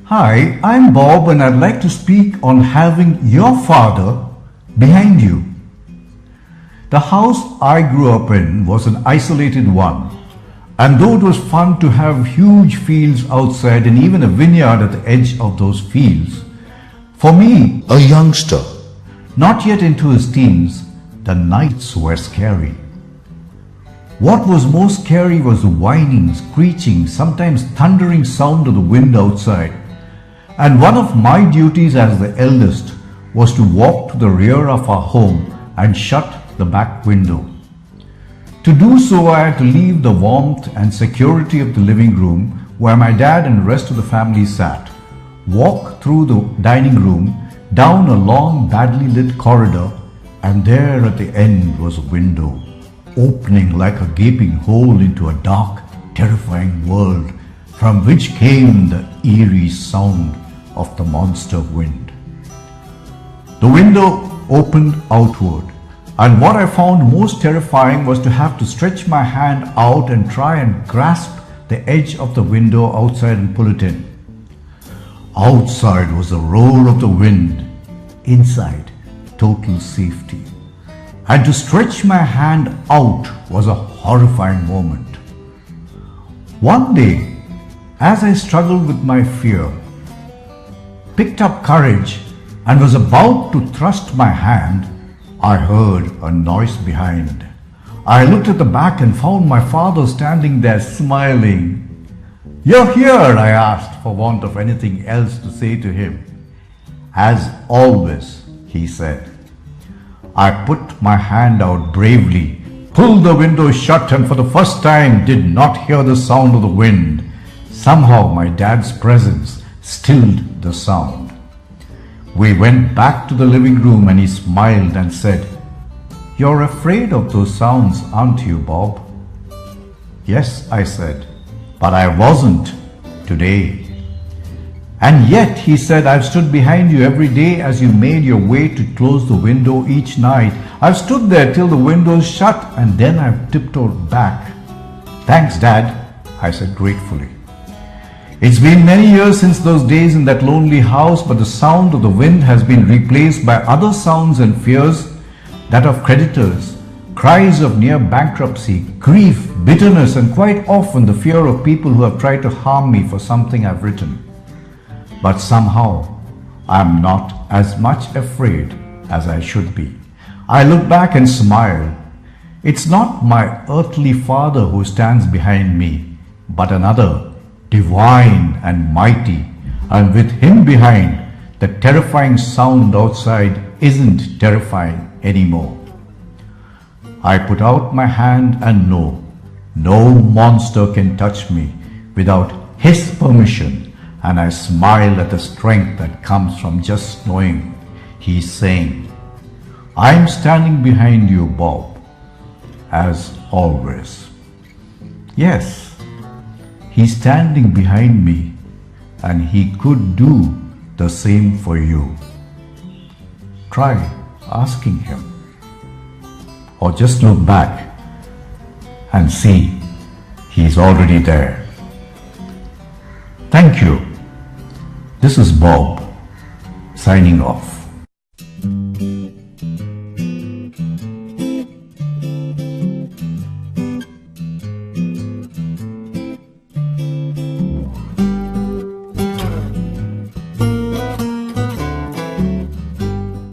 Hi, I'm Bob and I'd like to speak on having your father behind you. The house I grew up in was an isolated one, and though it was fun to have huge fields outside and even a vineyard at the edge of those fields, for me, a youngster, not yet into his teens, the nights were scary. What was most scary was the whining, screeching, sometimes thundering sound of the wind outside. And one of my duties as the eldest was to walk to the rear of our home and shut the back window. To do so, I had to leave the warmth and security of the living room where my dad and the rest of the family sat, walk through the dining room, down a long, badly lit corridor, and there at the end was a window, opening like a gaping hole into a dark, terrifying world from which came the eerie sound of the monster wind. The window opened outward, and what I found most terrifying was to have to stretch my hand out and try and grasp the edge of the window outside and pull it in. Outside was the roar of the wind, inside total safety. And to stretch my hand out was a horrifying moment. One day, as I struggled with my fear, picked up courage and was about to thrust my hand, I heard a noise behind. I looked at the back and found my father standing there smiling. "You're here?" I asked, for want of anything else to say to him. "As always," he said. I put my hand out bravely, pulled the window shut, and for the first time did not hear the sound of the wind. Somehow my dad's presence stilled the sound. We went back to the living room and he smiled and said, "You're afraid of those sounds, aren't you, Bob?" "Yes," I said, "but I wasn't today." "And yet," he said, "I've stood behind you every day as you made your way to close the window each night. I've stood there till the window's shut and then I've tiptoed back." "Thanks, Dad," I said gratefully. It's been many years since those days in that lonely house, but the sound of the wind has been replaced by other sounds and fears, that of creditors, cries of near bankruptcy, grief, bitterness, and quite often the fear of people who have tried to harm me for something I've written. But somehow, I'm not as much afraid as I should be. I look back and smile. It's not my earthly father who stands behind me, but another, divine and mighty, and with him behind, the terrifying sound outside isn't terrifying anymore. I put out my hand and know no monster can touch me without his permission, and I smile at the strength that comes from just knowing he's saying, "I'm standing behind you, Bob, as always." Yes, he's standing behind me, and he could do the same for you. Try asking him, or just look back and see he's already there. Thank you. This is Bob, signing off.